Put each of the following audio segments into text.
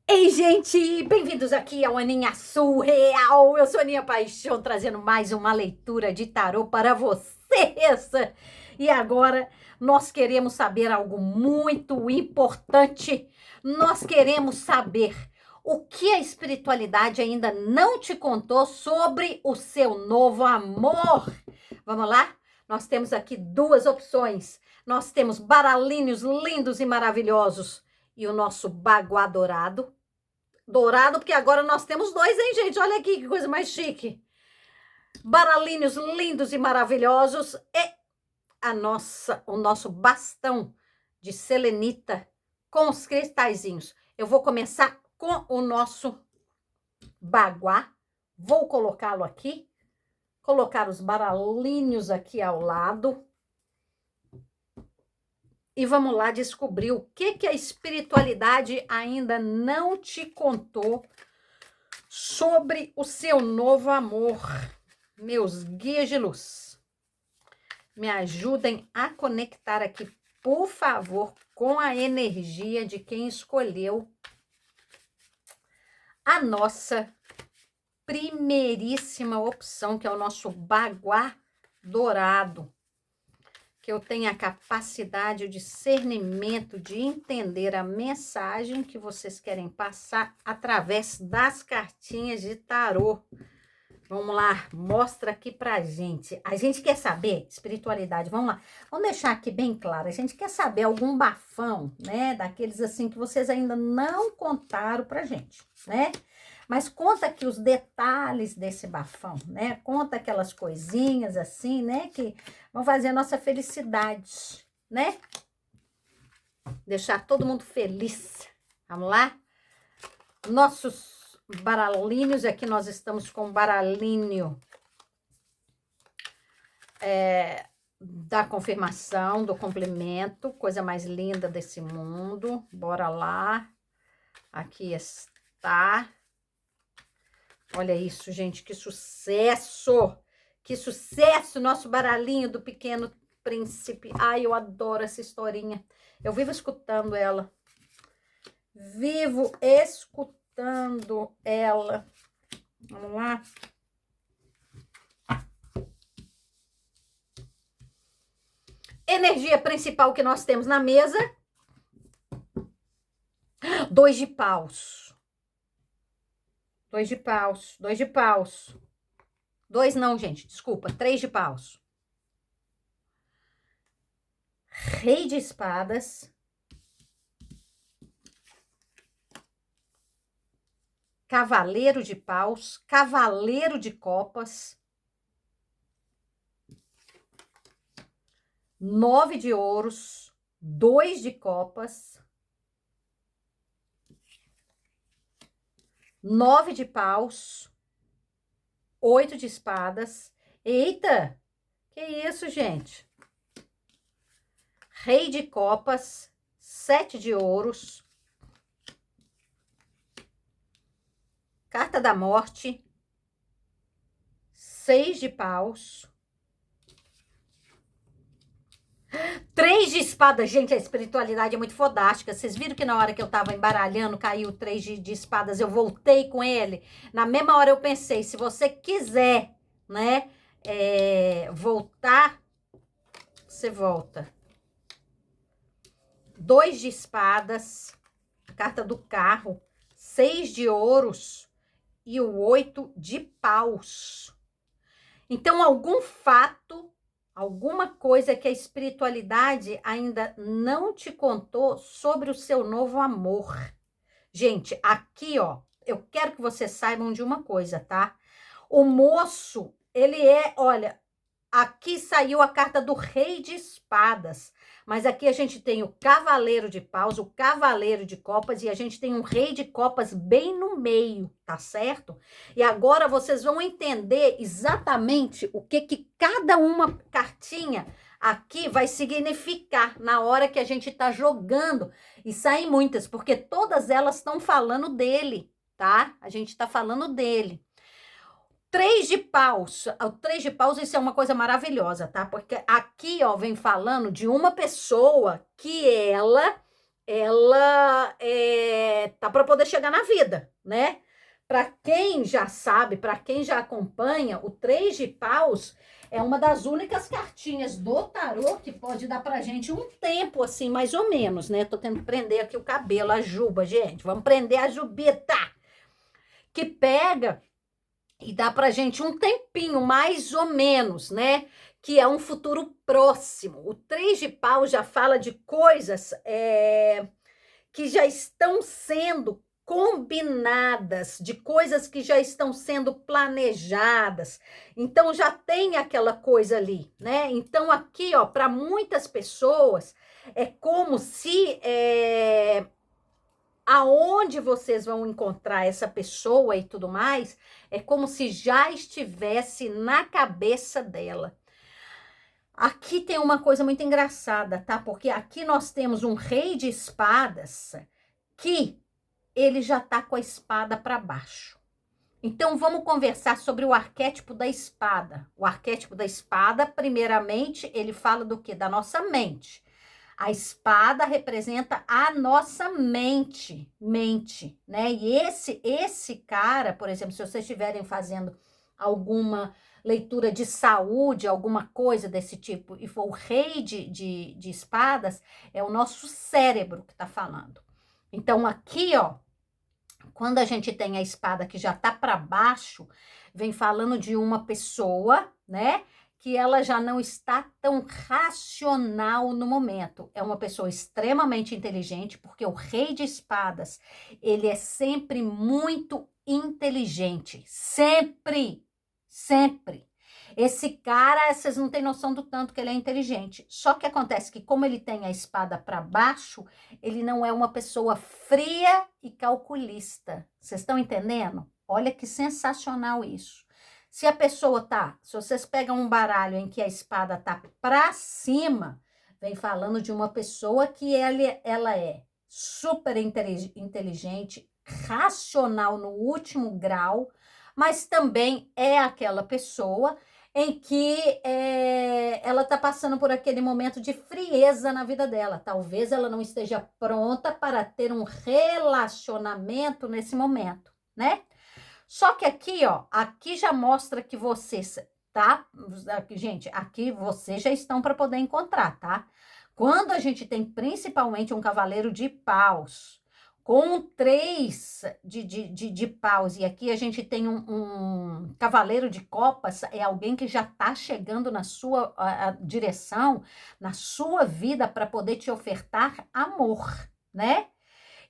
Ei, gente, bem-vindos aqui ao Aninha Surreal. Eu sou Aninha Paixão, trazendo mais uma leitura de tarô para vocês. E agora nós queremos saber algo muito importante. Nós queremos saber o que a espiritualidade ainda não te contou sobre o seu novo amor. Vamos lá? Nós temos aqui duas opções. Nós temos baralhinhos lindos e maravilhosos e o nosso baguá dourado. Dourado, porque agora nós temos dois, hein, gente? Olha aqui que coisa mais chique. Baralhinhos lindos e maravilhosos e o nosso bastão de selenita com os cristalzinhos. Eu vou começar com o nosso baguá. Vou colocá-lo aqui. Colocar os baralhinhos aqui ao lado. E vamos lá descobrir o que a espiritualidade ainda não te contou sobre o seu novo amor. Meus guias de luz, me ajudem a conectar aqui, por favor, com a energia de quem escolheu a nossa primeiríssima opção, que é o nosso baguá dourado. Que eu tenha a capacidade, o discernimento de entender a mensagem que vocês querem passar através das cartinhas de tarô. Vamos lá, mostra aqui pra gente. A gente quer saber, espiritualidade, vamos lá. Vamos deixar aqui bem claro, a gente quer saber algum bafão, né? Daqueles assim que vocês ainda não contaram pra gente, né? Mas conta aqui os detalhes desse bafão, né? Conta aquelas coisinhas assim, né? Que vão fazer a nossa felicidade, né? Deixar todo mundo feliz. Vamos lá? Nossos baralhinhos, aqui nós estamos com um baralhinho da confirmação, do complemento, coisa mais linda desse mundo. Bora lá. Aqui está. Olha isso, gente, que sucesso! Que sucesso, nosso baralhinho do Pequeno Príncipe. Ai, eu adoro essa historinha. Eu vivo escutando ela. Vivo escutando ela. Vamos lá. Energia principal que nós temos na mesa. 2 de paus. 2 de paus, 2 de paus. 2 não, gente, desculpa, 3 de paus. Rei de espadas. Cavaleiro de paus, cavaleiro de copas. 9 de ouros, 2 de copas. 9 de paus, 8 de espadas. Eita, que isso, gente? Rei de copas, 7 de ouros. Carta da morte, 6 de paus. 3 de espadas, gente, a espiritualidade é muito fodástica. Vocês viram que na hora que eu tava embaralhando, caiu 3 de espadas, eu voltei com ele. Na mesma hora eu pensei, se você quiser, né, voltar, você volta. 2 de espadas, a carta do carro, 6 de ouros e o 8 de paus. Então, algum fato, alguma coisa que a espiritualidade ainda não te contou sobre o seu novo amor. Gente, aqui, ó, eu quero que vocês saibam de uma coisa, tá? O moço, ele olha, aqui saiu a carta do Rei de Espadas, mas aqui a gente tem o Cavaleiro de Paus, o Cavaleiro de Copas e a gente tem um Rei de Copas bem no meio, tá certo? E agora vocês vão entender exatamente o que cada uma cartinha aqui vai significar na hora que a gente tá jogando. E saem muitas, porque todas elas estão falando dele, tá? A gente tá falando dele. 3 de paus. O 3 de paus, isso é uma coisa maravilhosa, tá? Porque aqui, ó, vem falando de uma pessoa que ela tá para poder chegar na vida, né? Para quem já sabe, para quem já acompanha, o 3 de paus é uma das únicas cartinhas do tarô que pode dar pra gente um tempo, assim, mais ou menos, né? Tô tendo que prender aqui o cabelo, a juba, gente. Vamos prender a jubita, que pega e dá pra gente um tempinho, mais ou menos, né? Que é um futuro próximo. O 3 de paus já fala de coisas que já estão sendo combinadas, de coisas que já estão sendo planejadas. Então já tem aquela coisa ali, né? Então aqui, ó, para muitas pessoas é como se aonde vocês vão encontrar essa pessoa e tudo mais, é como se já estivesse na cabeça dela. Aqui tem uma coisa muito engraçada, tá? Porque aqui nós temos um rei de espadas que ele já tá com a espada para baixo. Então, vamos conversar sobre o arquétipo da espada. O arquétipo da espada, primeiramente, ele fala do quê? Da nossa mente. A espada representa a nossa mente, né? E esse cara, por exemplo, se vocês estiverem fazendo alguma leitura de saúde, alguma coisa desse tipo, e for o rei de espadas, é o nosso cérebro que tá falando. Então, aqui, ó, quando a gente tem a espada que já tá para baixo, vem falando de uma pessoa, né? Que ela já não está tão racional no momento. É uma pessoa extremamente inteligente, porque o rei de espadas, ele é sempre muito inteligente. Sempre, sempre. Esse cara, vocês não têm noção do tanto que ele é inteligente. Só que acontece que como ele tem a espada para baixo, ele não é uma pessoa fria e calculista. Vocês estão entendendo? Olha que sensacional isso. Se a pessoa tá, se vocês pegam um baralho em que a espada tá para cima, vem falando de uma pessoa que ela é super inteligente, racional no último grau, mas também é aquela pessoa em que ela está passando por aquele momento de frieza na vida dela. Talvez ela não esteja pronta para ter um relacionamento nesse momento, né? Só que aqui, ó, aqui já mostra que vocês, tá? Gente, aqui vocês já estão para poder encontrar, tá? Quando a gente tem principalmente um cavaleiro de paus, com 3 de paus, e aqui a gente tem um cavaleiro de copas, é alguém que já está chegando na sua direção, na sua vida, para poder te ofertar amor, né?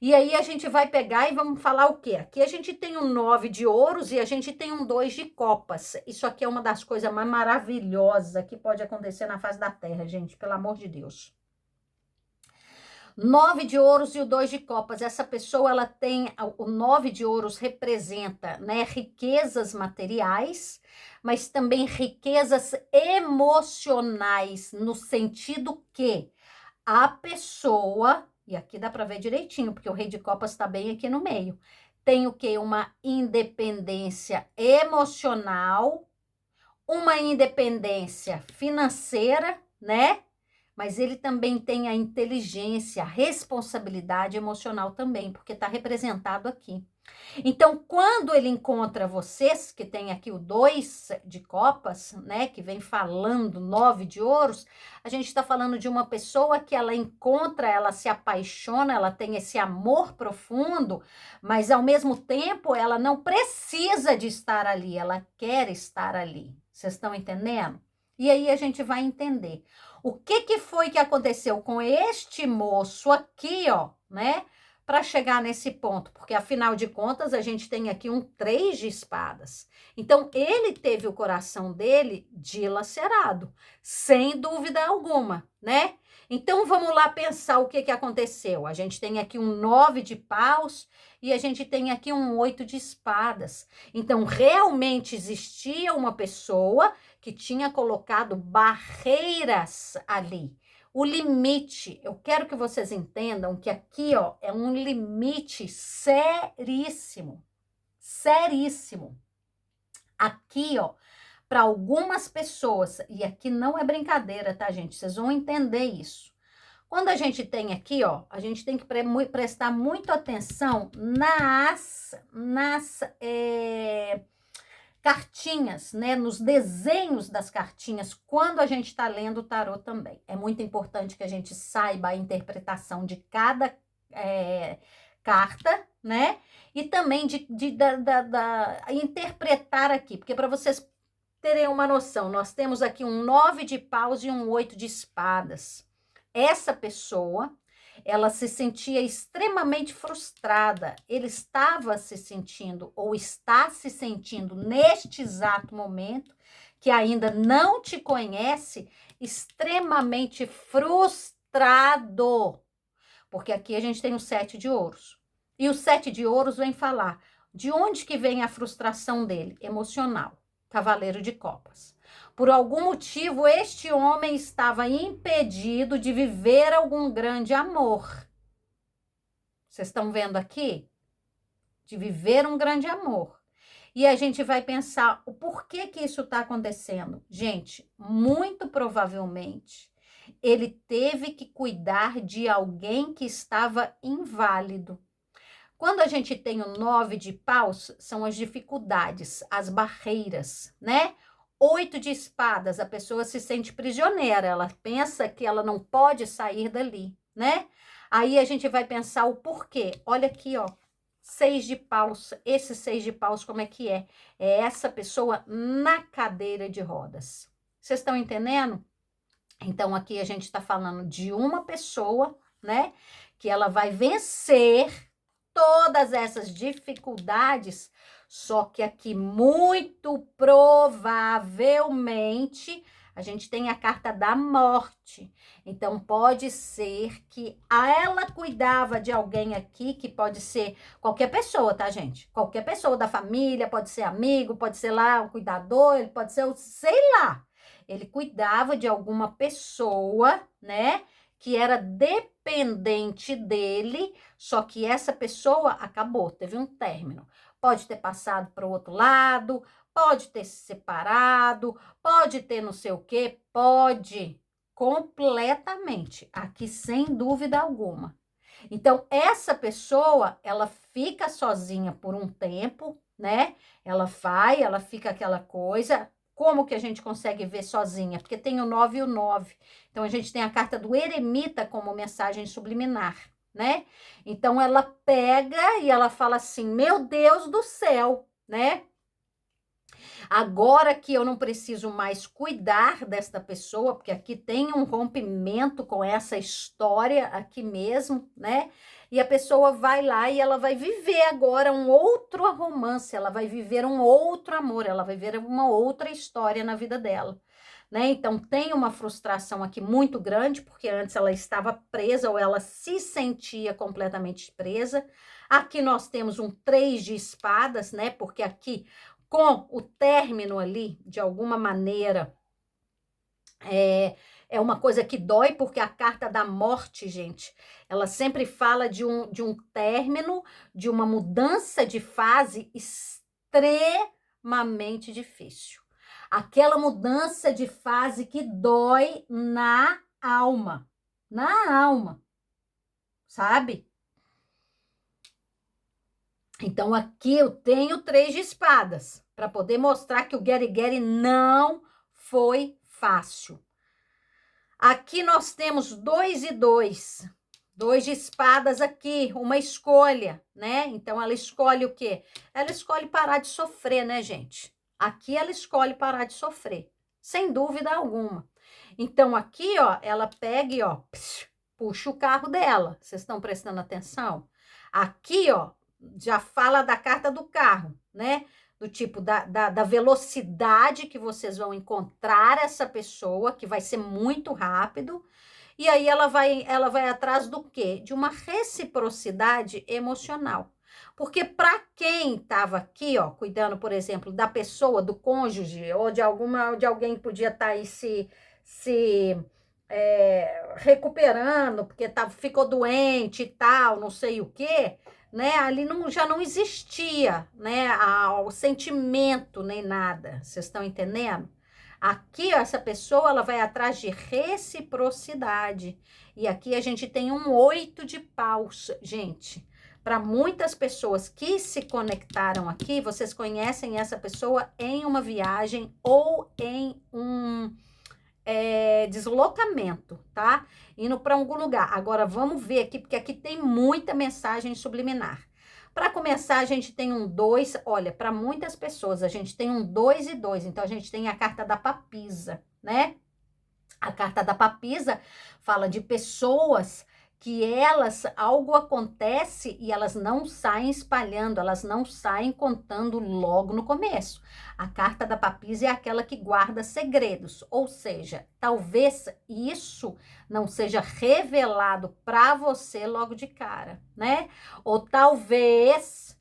E aí a gente vai pegar e vamos falar o quê? Aqui a gente tem um 9 de ouros e a gente tem um 2 de copas. Isso aqui é uma das coisas mais maravilhosas que pode acontecer na face da terra, gente, pelo amor de Deus. 9 de ouros e o 2 de copas. Essa pessoa, ela tem, o 9 de ouros representa, né, riquezas materiais, mas também riquezas emocionais, no sentido que a pessoa, e aqui dá para ver direitinho, porque o rei de copas está bem aqui no meio, tem o quê? Uma independência emocional, uma independência financeira, né? Mas ele também tem a inteligência, a responsabilidade emocional também, porque está representado aqui. Então, quando ele encontra vocês, que tem aqui o 2 de copas, né, que vem falando 9 de ouros, a gente está falando de uma pessoa que ela encontra, ela se apaixona, ela tem esse amor profundo, mas ao mesmo tempo ela não precisa de estar ali, ela quer estar ali. Vocês estão entendendo? E aí a gente vai entender. O que foi que aconteceu com este moço aqui, ó, né? Para chegar nesse ponto, porque afinal de contas a gente tem aqui um 3 de espadas. Então ele teve o coração dele dilacerado, sem dúvida alguma, né? Então vamos lá pensar o que aconteceu. A gente tem aqui um 9 de paus e a gente tem aqui um 8 de espadas. Então realmente existia uma pessoa que tinha colocado barreiras ali. O limite, eu quero que vocês entendam que aqui, ó, é um limite seríssimo, seríssimo. Aqui, ó, para algumas pessoas, e aqui não é brincadeira, tá, gente? Vocês vão entender isso. Quando a gente tem aqui, ó, a gente tem que prestar muito atenção nas cartinhas, né? Nos desenhos das cartinhas, quando a gente está lendo o tarô também. É muito importante que a gente saiba a interpretação de cada carta, né? E também interpretar aqui, porque para vocês terem uma noção, nós temos aqui um 9 de paus e um 8 de espadas. Essa pessoa, ela se sentia extremamente frustrada. Ele estava se sentindo, ou está se sentindo neste exato momento, que ainda não te conhece, extremamente frustrado. Porque aqui a gente tem o 7 de ouros. E o 7 de ouros vem falar de onde que vem a frustração dele? Emocional. Cavaleiro de copas. Por algum motivo, este homem estava impedido de viver algum grande amor. Vocês estão vendo aqui? De viver um grande amor. E a gente vai pensar o porquê que isso está acontecendo. Gente, muito provavelmente, ele teve que cuidar de alguém que estava inválido. Quando a gente tem o 9 de paus, são as dificuldades, as barreiras, né? 8 de espadas, a pessoa se sente prisioneira, ela pensa que ela não pode sair dali, né? Aí a gente vai pensar o porquê. Olha aqui, ó, 6 de paus, esse 6 de paus como é que é? É essa pessoa na cadeira de rodas. Vocês estão entendendo? Então, aqui a gente está falando de uma pessoa, né? Que ela vai vencer todas essas dificuldades, só que aqui muito provavelmente a gente tem a carta da morte. Então pode ser que ela cuidava de alguém aqui, que pode ser qualquer pessoa, tá, gente? Qualquer pessoa da família, pode ser amigo, pode ser lá o cuidador, ele pode ser, sei lá. Ele cuidava de alguma pessoa, né? Que era dependente dele, só que essa pessoa acabou, teve um término. Pode ter passado para o outro lado, pode ter se separado, pode ter não sei o quê, pode, completamente, aqui sem dúvida alguma. Então, essa pessoa, ela fica sozinha por um tempo, né? Ela fica aquela coisa. Como que a gente consegue ver sozinha? Porque tem o 9 e o 9. Então, a gente tem a carta do eremita como mensagem subliminar, né? Então, ela pega e ela fala assim, meu Deus do céu, né? Agora que eu não preciso mais cuidar desta pessoa, porque aqui tem um rompimento com essa história aqui mesmo, né? E a pessoa vai lá e ela vai viver agora um outro romance, ela vai viver um outro amor, ela vai ver uma outra história na vida dela. Né? Então, tem uma frustração aqui muito grande, porque antes ela estava presa ou ela se sentia completamente presa. Aqui nós temos um 3 de espadas, né? Porque aqui, com o término ali, de alguma maneira, é uma coisa que dói, porque a carta da morte, gente, ela sempre fala de um término, de uma mudança de fase extremamente difícil. Aquela mudança de fase que dói na alma, sabe? Então, aqui eu tenho 3 de espadas, para poder mostrar que o Guerigueri não foi fácil. Aqui nós temos 2 e 2. 2 de espadas aqui, uma escolha, né? Então, ela escolhe o quê? Ela escolhe parar de sofrer, né, gente? Aqui ela escolhe parar de sofrer, sem dúvida alguma. Então, aqui, ó, ela pega e, ó, puxa o carro dela. Vocês estão prestando atenção? Aqui, ó, já fala da carta do carro, né? Do tipo da velocidade que vocês vão encontrar essa pessoa, que vai ser muito rápido. E aí ela vai atrás do quê? De uma reciprocidade emocional. Porque para quem estava aqui, ó, cuidando, por exemplo, da pessoa, do cônjuge, ou de alguém que podia estar aí recuperando, porque ficou doente e tal, não sei o quê, né? Ali já não existia, né, o sentimento nem nada. Vocês estão entendendo? Aqui, ó, essa pessoa, ela vai atrás de reciprocidade. E aqui a gente tem um 8 de paus, gente. Para muitas pessoas que se conectaram aqui, vocês conhecem essa pessoa em uma viagem ou em um deslocamento, tá? Indo para algum lugar. Agora, vamos ver aqui, porque aqui tem muita mensagem subliminar. Para começar, a gente tem um 2. Olha, para muitas pessoas, a gente tem um 2 e 2. Então, a gente tem a carta da papisa, né? A carta da papisa fala de pessoas que elas, algo acontece e elas não saem espalhando, elas não saem contando logo no começo. A carta da papisa é aquela que guarda segredos, ou seja, talvez isso não seja revelado para você logo de cara, né? Ou talvez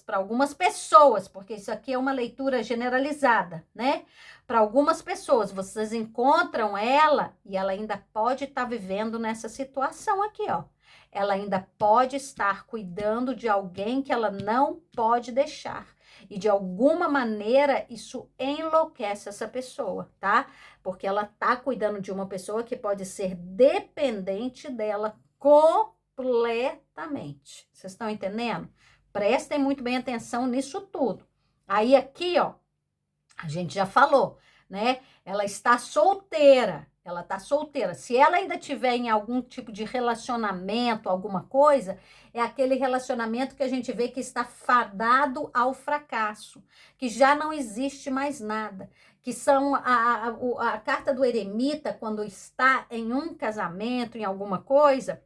para algumas pessoas, porque isso aqui é uma leitura generalizada, né? Para algumas pessoas, vocês encontram ela e ela ainda pode estar vivendo nessa situação aqui, ó. Ela ainda pode estar cuidando de alguém que ela não pode deixar. E de alguma maneira isso enlouquece essa pessoa, tá? Porque ela tá cuidando de uma pessoa que pode ser dependente dela completamente. Vocês estão entendendo? Prestem muito bem atenção nisso tudo. Aí aqui, ó, a gente já falou, né? Ela está solteira. Ela está solteira. Se ela ainda tiver em algum tipo de relacionamento, alguma coisa, é aquele relacionamento que a gente vê que está fadado ao fracasso, que já não existe mais nada. Que são a carta do eremita, quando está em um casamento, em alguma coisa,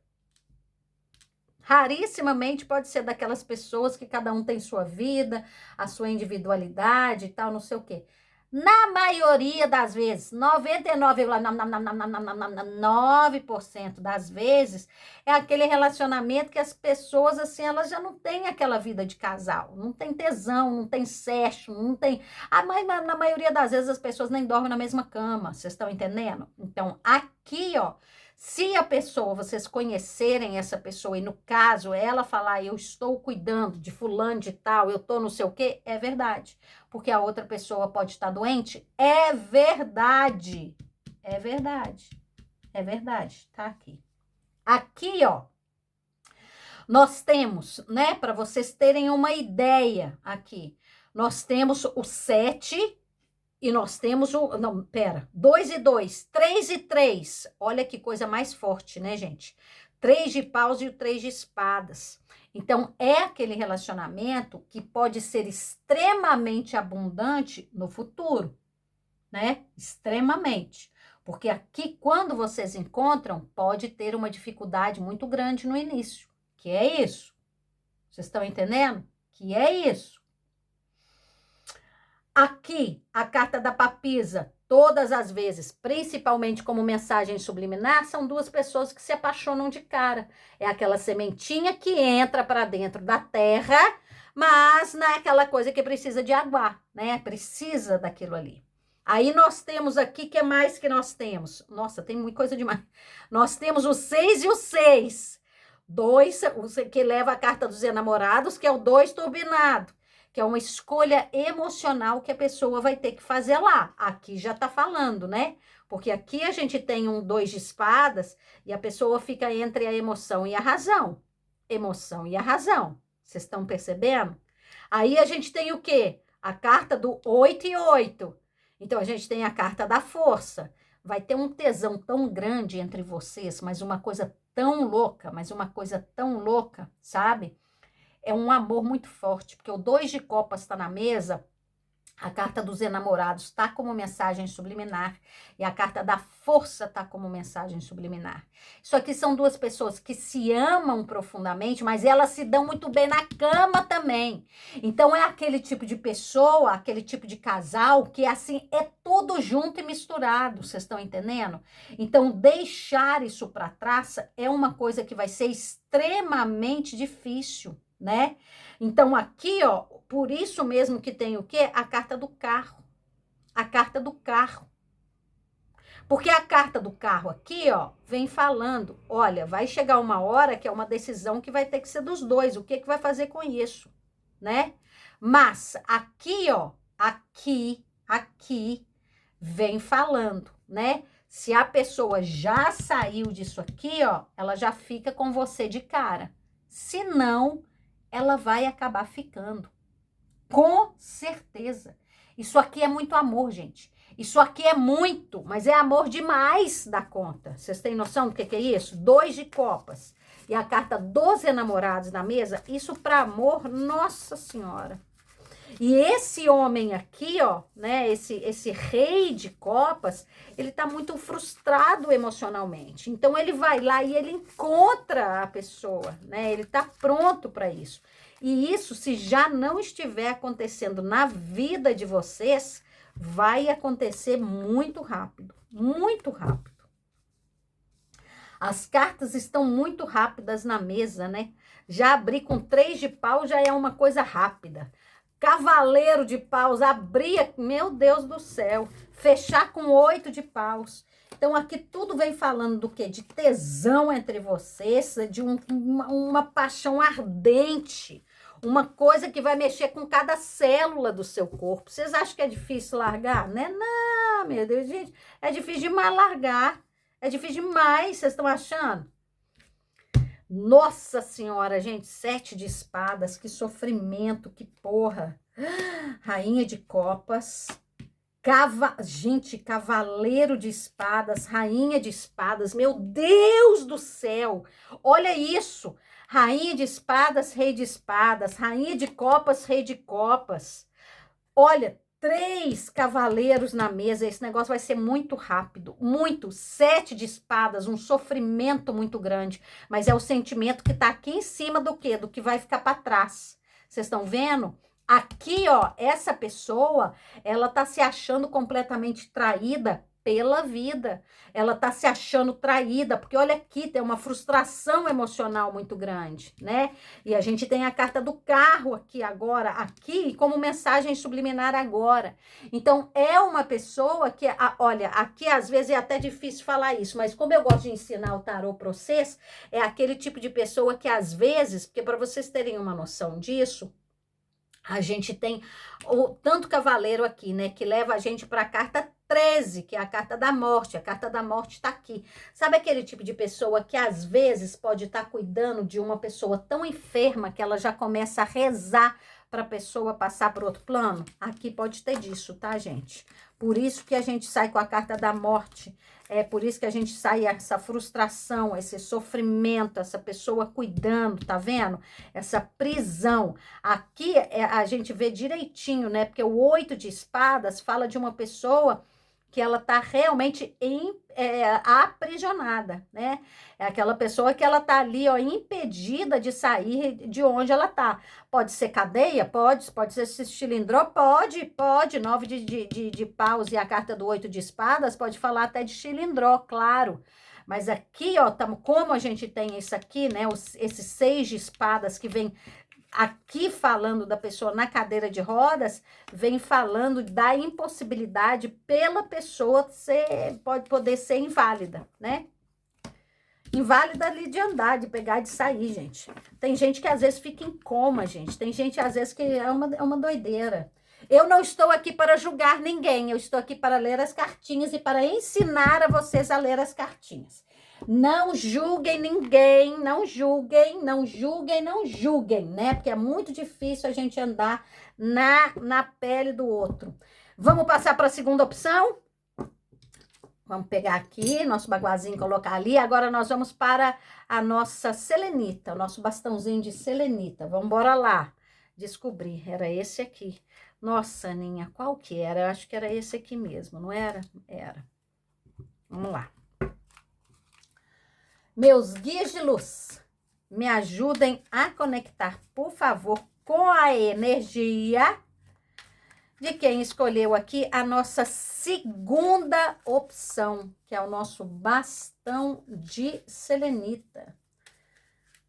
rarissimamente pode ser daquelas pessoas que cada um tem sua vida, a sua individualidade e tal, não sei o quê. Na maioria das vezes, 99,9% das vezes, é aquele relacionamento que as pessoas, assim, elas já não têm aquela vida de casal, não tem tesão, não tem sexo, não tem... Mas na maioria das vezes as pessoas nem dormem na mesma cama, vocês estão entendendo? Então, aqui, ó, se a pessoa, vocês conhecerem essa pessoa e no caso ela falar, eu estou cuidando de fulano de tal, eu tô não sei o quê, é verdade. Porque a outra pessoa pode estar doente, é verdade. É verdade. É verdade, tá aqui. Aqui, ó, nós temos, né, para vocês terem uma ideia aqui, nós temos o 7. E nós temos o... Não, pera. 2 e 2. 3 e 3. Olha que coisa mais forte, né, gente? 3 de paus e o 3 de espadas. Então, é aquele relacionamento que pode ser extremamente abundante no futuro, né? Extremamente. Porque aqui, quando vocês encontram, pode ter uma dificuldade muito grande no início. Que é isso. Vocês estão entendendo? Que é isso. Aqui, a carta da papisa, todas as vezes, principalmente como mensagem subliminar, são duas pessoas que se apaixonam de cara. É aquela sementinha que entra para dentro da terra, mas não é aquela coisa que precisa de aguar, né? Precisa daquilo ali. Aí nós temos aqui, que é mais que nós temos? Nossa, tem muita coisa demais. Nós temos o 6 e o 6. 2, que leva a carta dos enamorados, que é o 2 turbinado, que é uma escolha emocional que a pessoa vai ter que fazer lá. Aqui já tá falando, né? Porque aqui a gente tem um 2 de espadas e a pessoa fica entre a emoção e a razão. Emoção e a razão. Vocês estão percebendo? Aí a gente tem o quê? A carta do 8 e 8. Então a gente tem a carta da força. Vai ter um tesão tão grande entre vocês, mas uma coisa tão louca, sabe? É um amor muito forte, porque o 2 de copas está na mesa, a carta dos enamorados está como mensagem subliminar e a carta da força está como mensagem subliminar. Isso aqui são duas pessoas que se amam profundamente, mas elas se dão muito bem na cama também. Então é aquele tipo de pessoa, aquele tipo de casal que assim é tudo junto e misturado, vocês estão entendendo? Então deixar isso para trás é uma coisa que vai ser extremamente difícil, né? Então aqui, ó, por isso mesmo que tem o quê? A carta do carro. A carta do carro. Porque a carta do carro aqui, ó, vem falando, olha, vai chegar uma hora que é uma decisão que vai ter que ser dos dois. O que que vai fazer com isso, né? Mas aqui, ó, aqui vem falando, né? Se a pessoa já saiu disso aqui, ó, ela já fica com você de cara. Se não, ela vai acabar ficando. Com certeza. Isso aqui é muito amor, gente. Isso aqui é muito, mas é amor demais da conta. Vocês têm noção do que é isso? 2 de copas. E a carta dos enamorados na mesa, isso para amor, nossa senhora. E esse homem aqui, ó, né, esse rei de copas, ele tá muito frustrado emocionalmente. Então ele vai lá e ele encontra a pessoa, né? Ele tá pronto para isso. E isso, se já não estiver acontecendo na vida de vocês, vai acontecer muito rápido, muito rápido. As cartas estão muito rápidas na mesa, né? Já abrir com 3 de pau já é uma coisa rápida. Cavaleiro de paus, abrir, meu Deus do céu, fechar com 8 de paus. Então, aqui tudo vem falando do quê? De tesão entre vocês, de uma paixão ardente, uma coisa que vai mexer com cada célula do seu corpo. Vocês acham que é difícil largar? Né? Não, meu Deus, gente, é difícil demais largar. É difícil demais, vocês estão achando? Nossa senhora, gente, 7 de espadas, que sofrimento, que porra. Rainha de copas, gente, cavaleiro de espadas, rainha de espadas, meu Deus do céu, olha isso. Rainha de espadas, rei de espadas, rainha de copas, rei de copas. Olha, 3 cavaleiros na mesa, esse negócio vai ser muito rápido, muito. 7 de espadas, um sofrimento muito grande, mas é o sentimento que tá aqui em cima do quê? Do que vai ficar para trás. Vocês estão vendo? Aqui, ó, essa pessoa, ela tá se achando completamente traída pela vida. Ela tá se achando traída, porque olha aqui, tem uma frustração emocional muito grande, né? E a gente tem a carta do carro aqui agora, aqui como mensagem subliminar agora. Então, é uma pessoa que, olha, aqui às vezes é até difícil falar isso, mas como eu gosto de ensinar o tarô para vocês, é aquele tipo de pessoa que às vezes, porque para vocês terem uma noção disso, a gente tem o tanto cavaleiro aqui, né, que leva a gente para a carta 13, que é a carta da morte. A carta da morte está aqui. Sabe aquele tipo de pessoa que às vezes pode estar cuidando de uma pessoa tão enferma que ela já começa a rezar para a pessoa passar para outro plano? Aqui pode ter disso, tá, gente? Por isso que a gente sai com a carta da morte. É por isso que a gente sai essa frustração, esse sofrimento, essa pessoa cuidando, tá vendo? Essa prisão. Aqui a gente vê direitinho, né? Porque o 8 de espadas fala de uma pessoa que ela tá realmente aprisionada, né? É aquela pessoa que ela tá ali, ó, impedida de sair de onde ela tá. Pode ser cadeia? Pode ser cilindró? Pode. 9 de paus e a carta do 8 de espadas pode falar até de cilindró, claro. Mas aqui, ó, como a gente tem isso aqui, né? Esses 6 de espadas que vem aqui falando da pessoa na cadeira de rodas, vem falando da impossibilidade pela pessoa pode poder ser inválida, né? Inválida ali de andar, de pegar e de sair, gente. Tem gente que às vezes fica em coma, gente. Tem gente às vezes que é uma doideira. Eu não estou aqui para julgar ninguém, eu estou aqui para ler as cartinhas e para ensinar a vocês a ler as cartinhas. Não julguem ninguém, não julguem, né? Porque é muito difícil a gente andar na pele do outro. Vamos passar para a segunda opção? Vamos pegar aqui, nosso baguazinho, colocar ali. Agora nós vamos para a nossa selenita, o nosso bastãozinho de selenita. Vamos embora lá descobrir. Era esse aqui. Nossa, Aninha, qual que era? Eu acho que era esse aqui mesmo, não era? Era. Vamos lá. Meus guias de luz, me ajudem a conectar, por favor, com a energia de quem escolheu aqui a nossa segunda opção, que é o nosso bastão de selenita.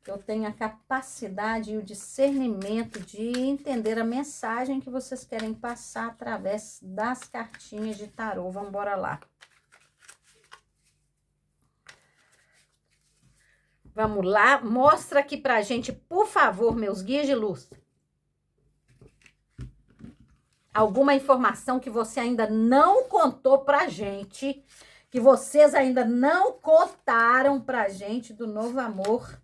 Eu tenho a capacidade e o discernimento de entender a mensagem que vocês querem passar através das cartinhas de tarô. Vamos embora lá. Vamos lá, mostra aqui pra gente, por favor, meus guias de luz. alguma informação que você ainda não contou pra gente, que vocês ainda não contaram pra gente do novo amor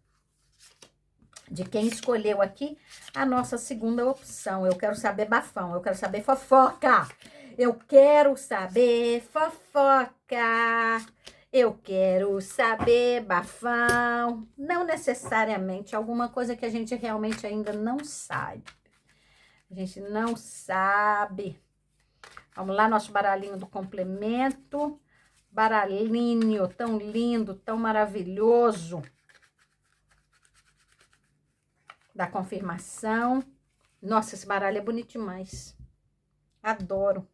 de quem escolheu aqui a nossa segunda opção. Eu quero saber bafão, eu quero saber fofoca. Eu quero saber fofoca. Eu quero saber bafão. Não necessariamente alguma coisa que a gente realmente ainda não sabe. A gente não sabe. Vamos lá, nosso baralhinho do complemento. Baralhinho tão lindo, tão maravilhoso. Da confirmação. Nossa, esse baralho é bonito demais. Adoro.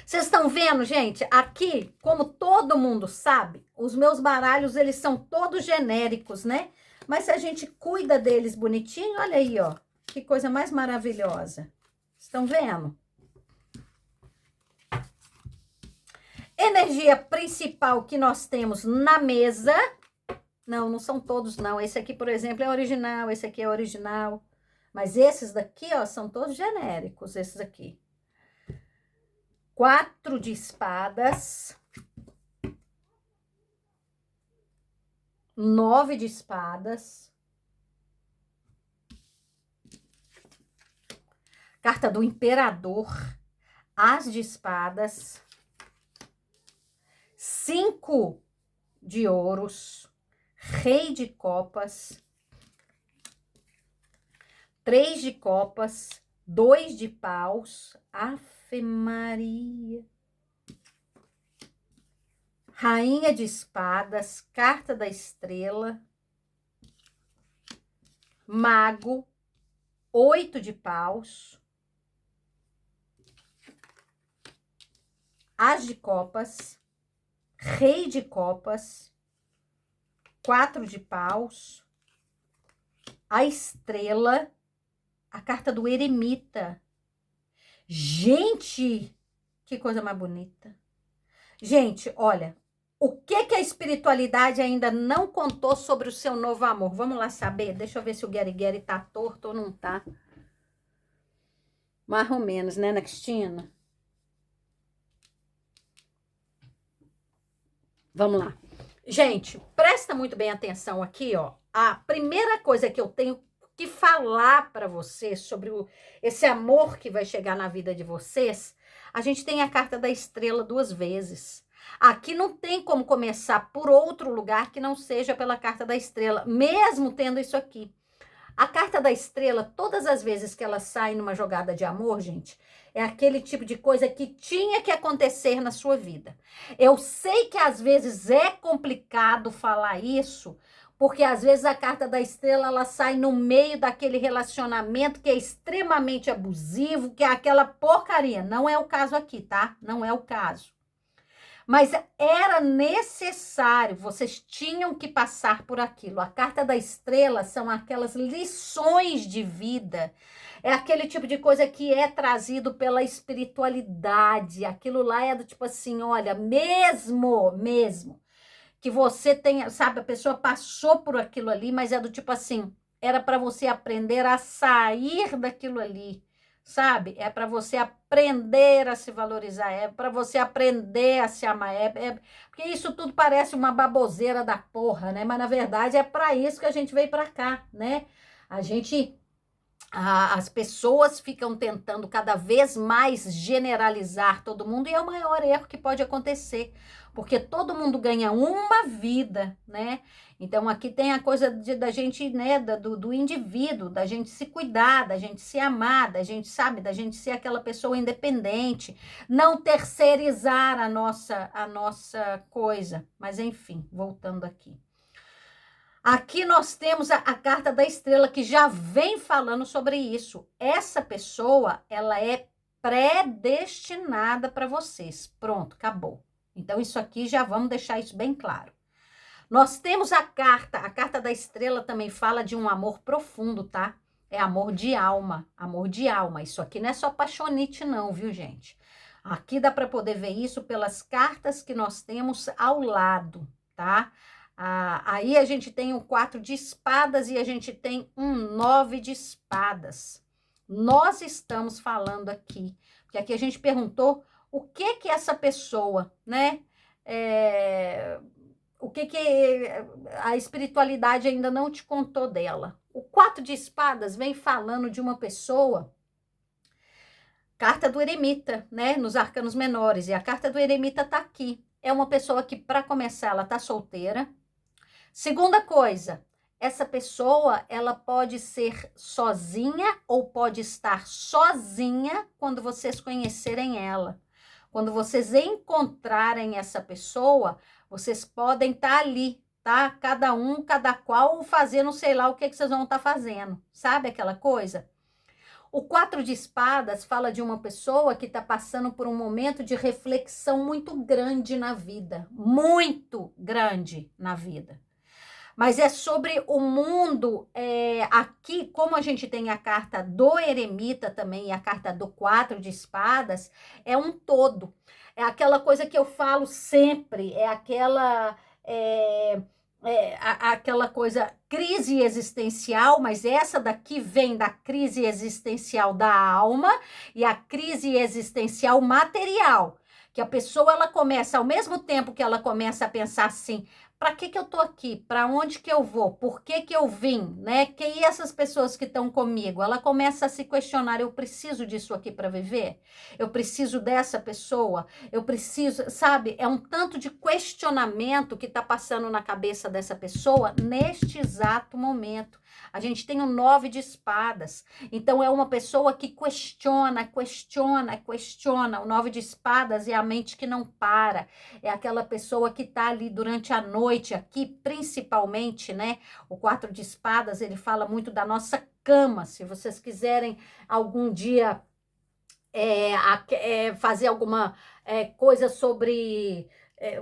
Vocês estão vendo, gente? Aqui, como todo mundo sabe, os meus baralhos, eles são todos genéricos, né? Mas se a gente cuida deles bonitinho, olha aí, ó. Que coisa mais maravilhosa. Estão vendo? Energia principal que nós temos na mesa. Não, não são todos, não. Esse aqui, por exemplo, é original. Esse aqui é original. Mas esses daqui, ó, são todos genéricos. Esses aqui. 4 de espadas. 9 de espadas. Carta do imperador. As de espadas. 5 de ouros. Rei de copas. 3 de copas. 2 de paus. Ave Maria. Rainha de espadas. Carta da estrela. Mago. 8 de paus. As de copas. Rei de copas. 4 de paus. A estrela. A carta do eremita. Gente, que coisa mais bonita. Gente, olha, o que que a espiritualidade ainda não contou sobre o seu novo amor? Vamos lá saber? Deixa eu ver se o Gary Gary tá torto ou não tá. Mais ou menos, né, Ana Cristina? Vamos lá. Gente, presta muito bem atenção aqui, ó. A primeira coisa que eu tenho que falar para vocês sobre esse amor que vai chegar na vida de vocês, a gente tem a carta da estrela 2 vezes. Aqui não tem como começar por outro lugar que não seja pela carta da estrela, mesmo tendo isso aqui. A carta da estrela, todas as vezes que ela sai numa jogada de amor, gente, é aquele tipo de coisa que tinha que acontecer na sua vida. Eu sei que às vezes é complicado falar isso, porque às vezes a carta da estrela ela sai no meio daquele relacionamento que é extremamente abusivo, que é aquela porcaria. Não é o caso aqui, tá? Não é o caso. Mas era necessário, vocês tinham que passar por aquilo. A carta da estrela são aquelas lições de vida. É aquele tipo de coisa que é trazido pela espiritualidade. Aquilo lá é do tipo assim, olha, mesmo que você tenha, sabe, a pessoa passou por aquilo ali, mas é do tipo assim, era para você aprender a sair daquilo ali. Sabe? É para você aprender a se valorizar, é para você aprender a se amar, porque isso tudo parece uma baboseira da porra, né? Mas na verdade é para isso que a gente veio para cá, né? A gente as pessoas ficam tentando cada vez mais generalizar todo mundo e é o maior erro que pode acontecer, porque todo mundo ganha uma vida, né? Então aqui tem a coisa da gente, né, do indivíduo, da gente se cuidar, da gente se amar, da gente, sabe, da gente ser aquela pessoa independente, não terceirizar a nossa coisa. Mas enfim, voltando aqui. Aqui nós temos a carta da estrela que já vem falando sobre isso. Essa pessoa, ela é predestinada para vocês. Pronto, acabou. Então isso aqui já vamos deixar isso bem claro. Nós temos a carta da estrela também fala de um amor profundo, tá? É amor de alma, amor de alma. Isso aqui não é só paixonite não, viu, gente? Aqui dá para poder ver isso pelas cartas que nós temos ao lado, tá? Aí a gente tem um 4 de espadas e a gente tem um 9 de espadas. Nós estamos falando aqui, porque aqui a gente perguntou o que essa pessoa, né? O que a espiritualidade ainda não te contou dela. O 4 de espadas vem falando de uma pessoa, carta do eremita, né? Nos arcanos menores, e a carta do eremita tá aqui. É uma pessoa que, para começar, ela tá solteira. Segunda coisa, essa pessoa, ela pode ser sozinha ou pode estar sozinha quando vocês conhecerem ela. Quando vocês encontrarem essa pessoa, vocês podem estar ali, tá? Cada um, cada qual, fazendo sei lá o que vocês vão estar fazendo. Sabe aquela coisa? O 4 de espadas fala de uma pessoa que está passando por um momento de reflexão muito grande na vida. Muito grande na vida. Mas é sobre o mundo, aqui, como a gente tem a carta do eremita também e a carta do 4 de espadas, é um todo. É aquela coisa que eu falo sempre, é aquela... aquela coisa, crise existencial, mas essa daqui vem da crise existencial da alma e a crise existencial material, que a pessoa, ela começa, ao mesmo tempo que ela começa a pensar assim, para que eu tô aqui? Para onde que eu vou? Por que eu vim? Né? Quem essas pessoas que estão comigo? Ela começa a se questionar, eu preciso disso aqui para viver? Eu preciso dessa pessoa? Eu preciso, sabe? É um tanto de questionamento que está passando na cabeça dessa pessoa neste exato momento. A gente tem o 9 de espadas. Então, é uma pessoa que questiona, questiona, questiona. O 9 de espadas é a mente que não para. É aquela pessoa que está ali durante a noite, aqui principalmente, né? O 4 de espadas, ele fala muito da nossa cama. Se vocês quiserem algum dia fazer alguma coisa sobre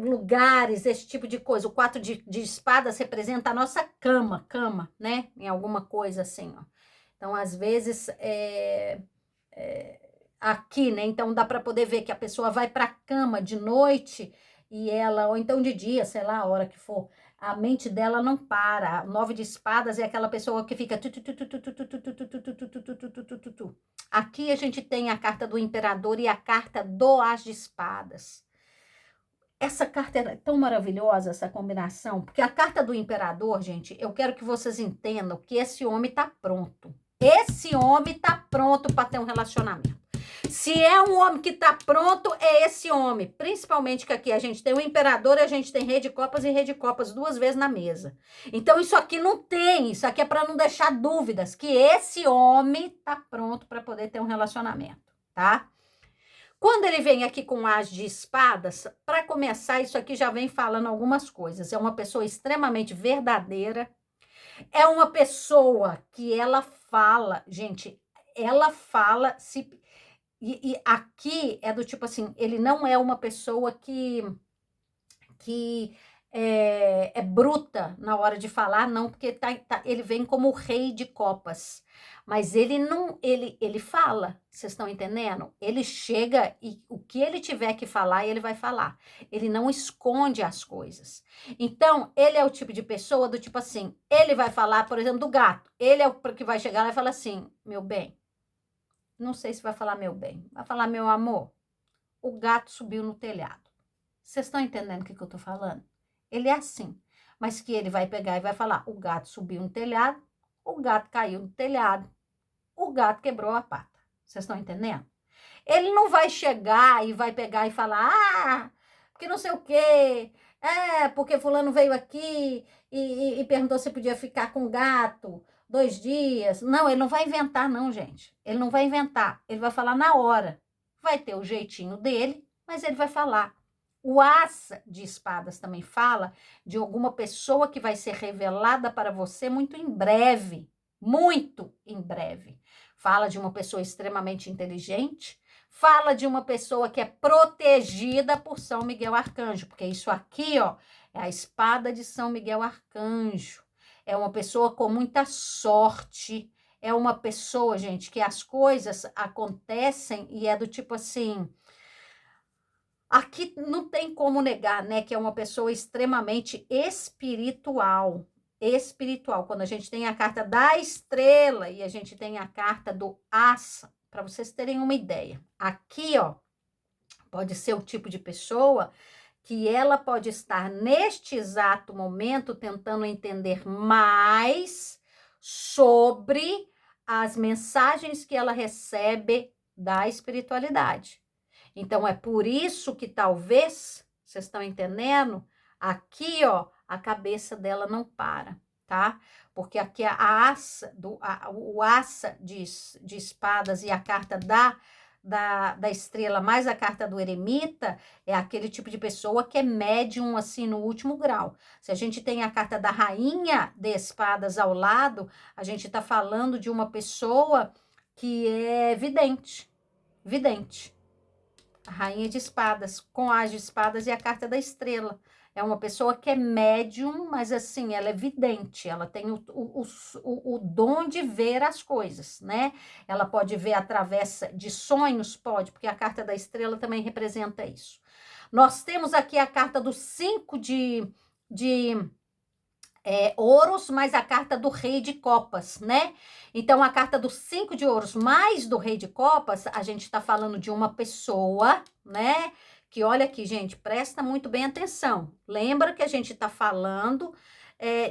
lugares, esse tipo de coisa. O 4 de espadas representa a nossa cama, né? Em alguma coisa assim, ó. Então, às vezes, aqui, né? Então, dá para poder ver que a pessoa vai para a cama de noite e ela, ou então de dia, sei lá, a hora que for, a mente dela não para. 9 de espadas é aquela pessoa que fica... Aqui a gente tem a carta do imperador e a carta do as de espadas. Essa carta é tão maravilhosa, essa combinação, porque a carta do imperador, gente, eu quero que vocês entendam que esse homem tá pronto. Esse homem tá pronto para ter um relacionamento. Se é um homem que tá pronto, é esse homem. Principalmente que aqui a gente tem o imperador e a gente tem rei de copas e rei de copas 2 vezes na mesa. Então isso aqui não tem, isso aqui é para não deixar dúvidas, que esse homem tá pronto para poder ter um relacionamento, tá? Quando ele vem aqui com as de espadas, para começar, isso aqui já vem falando algumas coisas. É uma pessoa extremamente verdadeira, é uma pessoa que ela fala, gente, ela fala, e aqui é do tipo assim, ele não é uma pessoa que é bruta na hora de falar, não, porque ele vem como o rei de copas. Mas ele não, ele fala, vocês estão entendendo? Ele chega e o que ele tiver que falar, ele vai falar. Ele não esconde as coisas. Então, ele é o tipo de pessoa do tipo assim, ele vai falar, por exemplo, do gato. Ele é o que vai chegar lá e falar assim, meu bem, não sei se vai falar meu bem, vai falar meu amor, o gato subiu no telhado. Vocês estão entendendo o que eu tô falando? Ele é assim, mas que ele vai pegar e vai falar, o gato subiu no telhado, o gato caiu no telhado, o gato quebrou a pata. Vocês estão entendendo? Ele não vai chegar e vai pegar e falar, porque não sei o quê, porque fulano veio aqui e perguntou se podia ficar com o gato 2 dias. Não, ele não vai inventar não, gente. Ele não vai inventar, ele vai falar na hora. Vai ter o jeitinho dele, mas ele vai falar. O as de espadas também fala de alguma pessoa que vai ser revelada para você muito em breve. Muito em breve. Fala de uma pessoa extremamente inteligente, fala de uma pessoa que é protegida por São Miguel Arcanjo, porque isso aqui, ó, é a espada de São Miguel Arcanjo. É uma pessoa com muita sorte, é uma pessoa, gente, que as coisas acontecem e é do tipo assim... Aqui não tem como negar, né, que é uma pessoa extremamente espiritual. espiritual. Quando a gente tem a carta da estrela e a gente tem a carta do as, para vocês terem uma ideia. Aqui, ó, pode ser o tipo de pessoa que ela pode estar neste exato momento tentando entender mais sobre as mensagens que ela recebe da espiritualidade. Então, é por isso que talvez, vocês estão entendendo? Aqui, ó, a cabeça dela não para, tá? Porque aqui o aça de espadas e a carta da estrela mais a carta do eremita é aquele tipo de pessoa que é médium, assim, no último grau. Se a gente tem a carta da rainha de espadas ao lado, a gente tá falando de uma pessoa que é vidente, vidente. A rainha de espadas, com as de espadas e a carta da estrela. É uma pessoa que é médium, mas assim, ela é vidente, ela tem o dom de ver as coisas, né? Ela pode ver através de sonhos, pode, porque a carta da estrela também representa isso. Nós temos aqui a carta do 5 de ouros, mais a carta do rei de copas, né? Então, a carta dos 5 de ouros mais do rei de copas, a gente tá falando de uma pessoa, né? Que olha aqui, gente, presta muito bem atenção. Lembra que a gente tá falando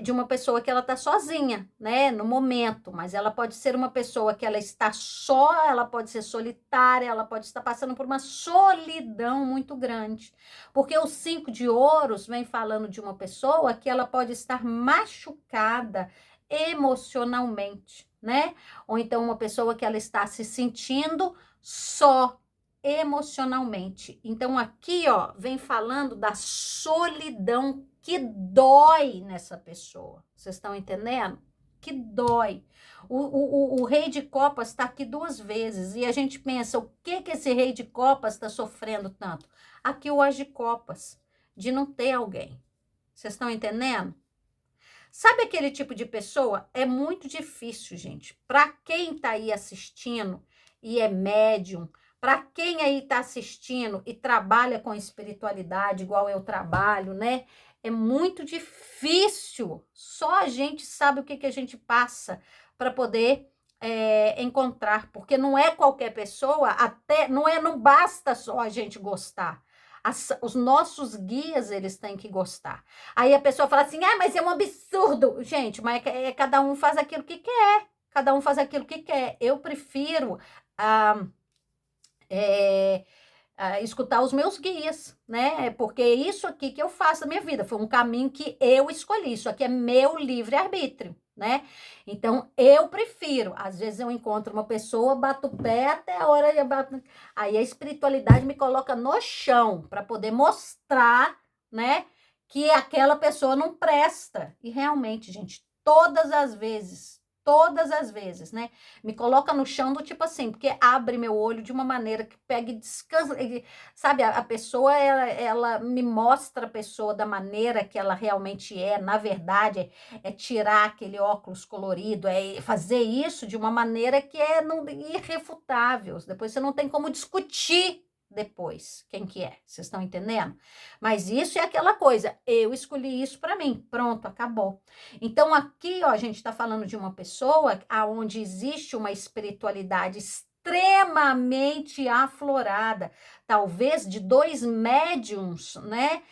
de uma pessoa que ela tá sozinha, né? No momento, mas ela pode ser uma pessoa que ela está só, ela pode ser solitária, ela pode estar passando por uma solidão muito grande. Porque o 5 de ouros vem falando de uma pessoa que ela pode estar machucada emocionalmente, né? Ou então uma pessoa que ela está se sentindo só emocionalmente. Então aqui, ó, vem falando da solidão que dói nessa pessoa. Vocês estão entendendo? Que dói. O rei de copas está aqui 2 vezes e a gente pensa, o que esse rei de copas está sofrendo tanto? Aqui o as de copas, de não ter alguém. Vocês estão entendendo? Sabe aquele tipo de pessoa? É muito difícil, gente. Para quem tá aí assistindo e é médium, para quem aí tá assistindo e trabalha com espiritualidade, igual eu trabalho, né? É muito difícil. Só a gente sabe o que a gente passa para poder encontrar, porque não é qualquer pessoa, até não basta só a gente gostar. Os nossos guias, eles têm que gostar. Aí a pessoa fala assim, mas é um absurdo. Gente, mas cada um faz aquilo que quer. Cada um faz aquilo que quer. Eu prefiro escutar os meus guias, né? Porque é isso aqui que eu faço na minha vida. Foi um caminho que eu escolhi. Isso aqui é meu livre-arbítrio, né? Então, eu prefiro. Às vezes eu encontro uma pessoa, bato o pé até a hora... Aí a espiritualidade me coloca no chão para poder mostrar, né? Que aquela pessoa não presta. E realmente, gente, todas as vezes, né? Me coloca no chão do tipo assim, porque abre meu olho de uma maneira que pega e descansa, sabe? A pessoa, ela me mostra a pessoa da maneira que ela realmente é, na verdade, é tirar aquele óculos colorido, é fazer isso de uma maneira que é irrefutável, depois você não tem como discutir depois quem que é, vocês estão entendendo? Mas isso é aquela coisa, eu escolhi isso para mim, pronto, acabou. Então aqui, ó, a gente está falando de uma pessoa aonde existe uma espiritualidade extremamente aflorada, talvez de 2 médiums, né,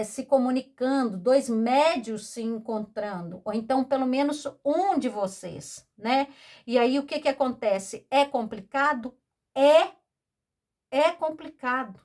se comunicando, 2 médios se encontrando, ou então pelo menos um de vocês, né? E aí o que que acontece? É complicado? É complicado.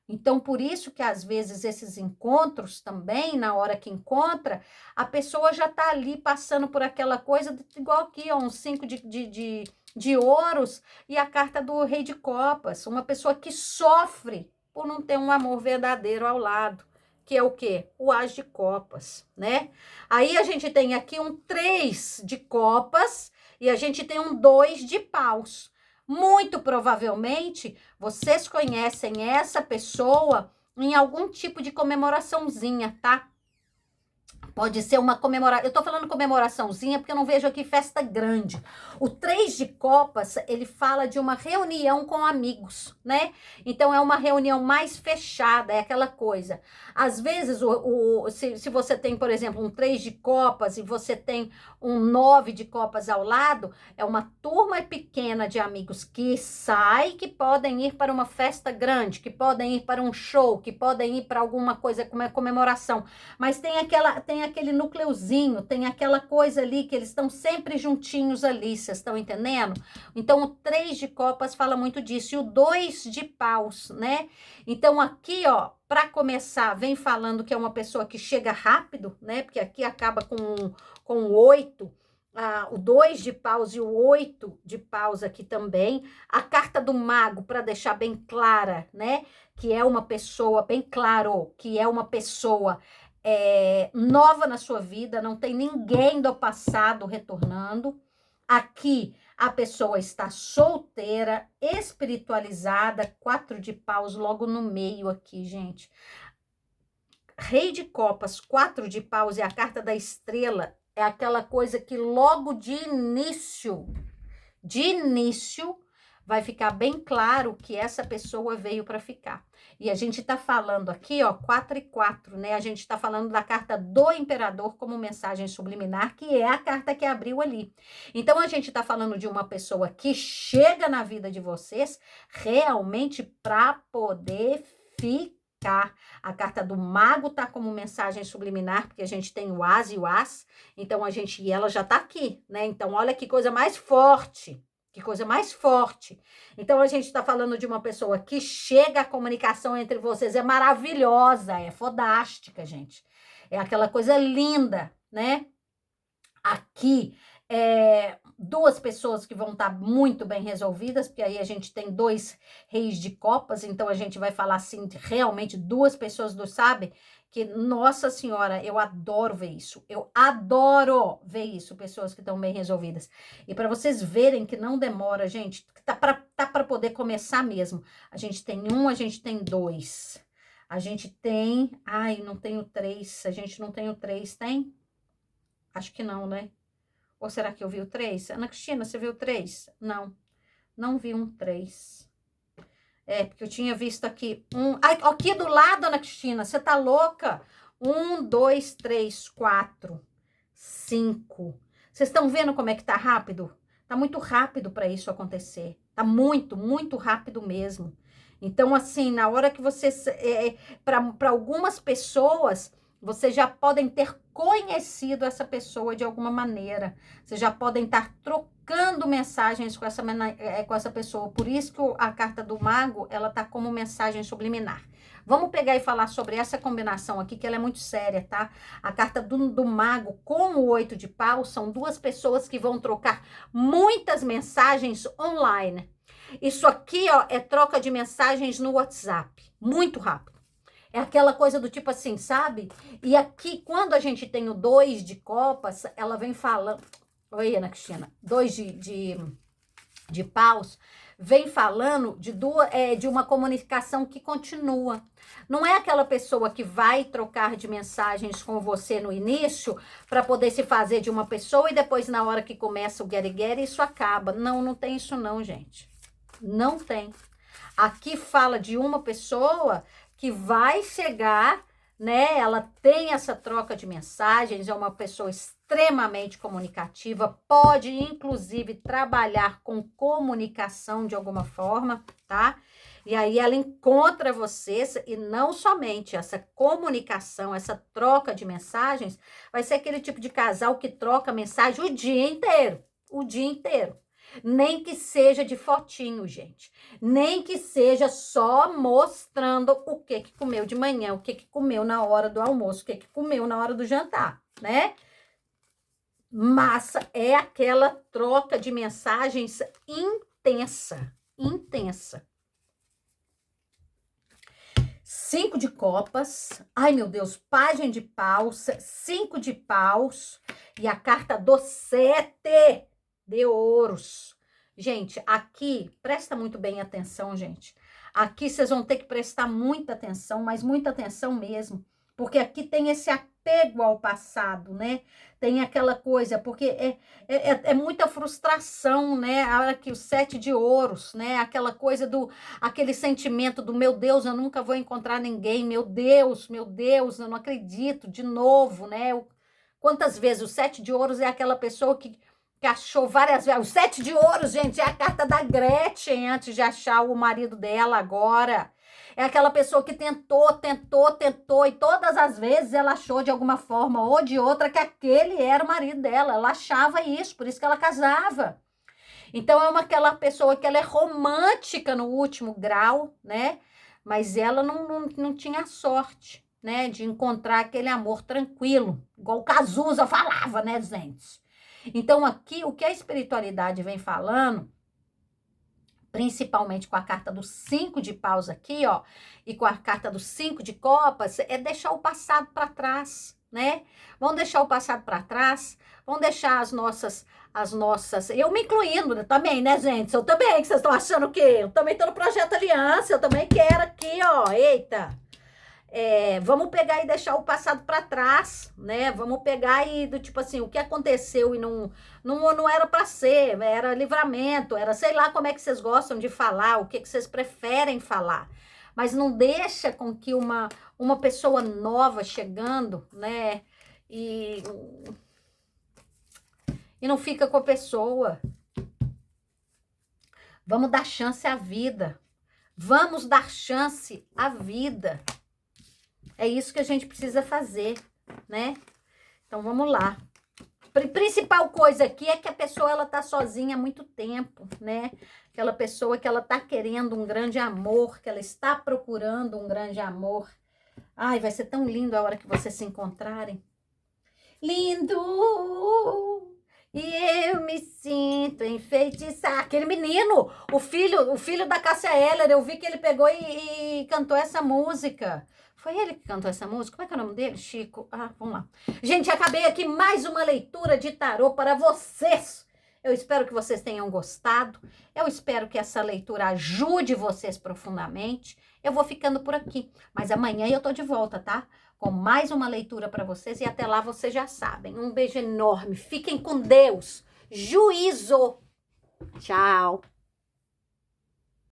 Então, por isso que às vezes esses encontros também, na hora que encontra, a pessoa já está ali passando por aquela coisa, igual aqui, ó, um 5 de ouros e a carta do rei de copas. Uma pessoa que sofre por não ter um amor verdadeiro ao lado, que é o quê? O as de copas, né? Aí a gente tem aqui um 3 de copas e a gente tem um 2 de paus. Muito provavelmente, vocês conhecem essa pessoa em algum tipo de comemoraçãozinha, tá? Pode ser uma comemoração. Eu tô falando comemoraçãozinha porque eu não vejo aqui festa grande. O 3 de copas, ele fala de uma reunião com amigos, né? Então é uma reunião mais fechada, é aquela coisa. Às vezes, se você tem, por exemplo, um 3 de copas e você tem um 9 de copas ao lado, é uma turma pequena de amigos que sai, que podem ir para uma festa grande, que podem ir para um show, que podem ir para alguma coisa como comemoração. Mas tem aquele núcleozinho, tem aquela coisa ali que eles estão sempre juntinhos ali, vocês estão entendendo? Então, o 3 de copas fala muito disso, e o 2 de paus, né? Então, aqui, ó, para começar, vem falando que é uma pessoa que chega rápido, né? Porque aqui acaba com o 8, o 2 de paus e o 8 de paus aqui também. A carta do mago, para deixar bem clara, né? Que é uma pessoa, bem claro, que é uma pessoa nova na sua vida, não tem ninguém do passado retornando. Aqui a pessoa está solteira, espiritualizada, 4 de paus logo no meio aqui, gente. Rei de copas, 4 de paus e a carta da estrela é aquela coisa que logo de início, vai ficar bem claro que essa pessoa veio para ficar. E a gente tá falando aqui, ó, 4 e 4, né? A gente tá falando da carta do imperador como mensagem subliminar, que é a carta que abriu ali. Então, a gente tá falando de uma pessoa que chega na vida de vocês realmente para poder ficar. A carta do mago tá como mensagem subliminar, porque a gente tem o as e o as. Então, e ela já tá aqui, né? Então, olha que coisa mais forte. Que coisa mais forte. Então, a gente está falando de uma pessoa que chega, a comunicação entre vocês é maravilhosa, é fodástica, gente. É aquela coisa linda, né? Aqui, duas pessoas que vão estar muito bem resolvidas, porque aí a gente tem 2 reis de copas, então a gente vai falar assim, realmente 2 pessoas sabe? Que, nossa senhora, eu adoro ver isso. Eu adoro ver isso, pessoas que estão bem resolvidas. E para vocês verem que não demora, gente, tá para poder começar mesmo. A gente tem 1, a gente tem 2. A gente tem... Ai, não tenho 3. A gente não tem o 3, tem? Acho que não, né? Ou será que eu vi o 3? Ana Cristina, você viu o 3? Não, não vi um 3. Porque eu tinha visto aqui um... Ai, aqui do lado, Ana Cristina, você tá louca? 1, 2, 3, 4, 5. Vocês estão vendo como é que tá rápido? Tá muito rápido para isso acontecer. Tá muito, muito rápido mesmo. Então, assim, na hora que vocês... para algumas pessoas, vocês já podem ter conhecido essa pessoa de alguma maneira. Vocês já podem estar trocando mensagens com essa pessoa. Por isso que a carta do mago, ela tá como mensagem subliminar. Vamos pegar e falar sobre essa combinação aqui, que ela é muito séria, tá? A carta do mago com o 8 de pau são 2 pessoas que vão trocar muitas mensagens online. Isso aqui, ó, é troca de mensagens no WhatsApp. Muito rápido. É aquela coisa do tipo assim, sabe? E aqui, quando a gente tem o 2 de copas, ela vem falando... Oi, Ana Cristina. 2 de paus, vem falando de uma comunicação que continua. Não é aquela pessoa que vai trocar de mensagens com você no início para poder se fazer de uma pessoa e depois, na hora que começa o get-get, isso acaba. Não, não tem isso não, gente. Não tem. Aqui fala de uma pessoa que vai chegar, né? Ela tem essa troca de mensagens, é uma pessoa extremamente comunicativa, pode inclusive trabalhar com comunicação de alguma forma, tá? E aí ela encontra vocês e não somente essa comunicação, essa troca de mensagens, vai ser aquele tipo de casal que troca mensagem o dia inteiro, o dia inteiro. Nem que seja de fotinho, gente. Nem que seja só mostrando o que comeu de manhã, o que comeu na hora do almoço, o que comeu na hora do jantar, né? Mas é aquela troca de mensagens intensa, intensa. 5 de copas, ai meu Deus, pajem de paus, 5 de paus e a carta do 7 de ouros. Gente, aqui, presta muito bem atenção, gente. Aqui vocês vão ter que prestar muita atenção, mas muita atenção mesmo. Porque aqui tem esse apego ao passado, né? Tem aquela coisa, porque é muita frustração, né? A hora que o 7 de ouros, né? Aquela coisa aquele sentimento do meu Deus, eu nunca vou encontrar ninguém, meu Deus, eu não acredito, de novo, né? Quantas vezes o 7 de ouros é aquela pessoa que achou várias vezes. O 7 de ouros, gente, é a carta da Gretchen antes de achar o marido dela agora. É aquela pessoa que tentou, e todas as vezes ela achou de alguma forma ou de outra que aquele era o marido dela. Ela achava isso, por isso que ela casava. Então é aquela pessoa que ela é romântica no último grau, né? Mas ela não tinha sorte, né? De encontrar aquele amor tranquilo, igual o Cazuza falava, né, gente? Então aqui, o que a espiritualidade vem falando, principalmente com a carta do 5 de paus aqui, ó, e com a carta do 5 de copas, é deixar o passado para trás, né? Vamos deixar o passado para trás, vamos deixar as nossas, eu me incluindo também, né, gente? Eu também, que vocês estão achando o quê? Eu também tô no Projeto Aliança, eu também quero aqui, ó, eita. Vamos pegar e deixar o passado para trás, né? Vamos pegar e do tipo assim, o que aconteceu e não era para ser, era livramento, era sei lá como é que vocês gostam de falar, o que vocês preferem falar. Mas não deixa com que uma pessoa nova chegando, né? E não fica com a pessoa. Vamos dar chance à vida. Vamos dar chance à vida. É isso que a gente precisa fazer, né? Então, vamos lá. Principal coisa aqui é que a pessoa, ela tá sozinha há muito tempo, né? Aquela pessoa que ela tá querendo um grande amor, que ela está procurando um grande amor. Ai, vai ser tão lindo a hora que vocês se encontrarem. Lindo! E eu me sinto enfeitiçar. Aquele menino, o filho da Cássia Eller, eu vi que ele pegou e cantou essa música. Foi ele que cantou essa música? Como é que é o nome dele? Chico. Ah, vamos lá. Gente, acabei aqui mais uma leitura de tarô para vocês. Eu espero que vocês tenham gostado. Eu espero que essa leitura ajude vocês profundamente. Eu vou ficando por aqui. Mas amanhã eu tô de volta, tá? Com mais uma leitura para vocês. E até lá vocês já sabem. Um beijo enorme. Fiquem com Deus. Juízo. Tchau.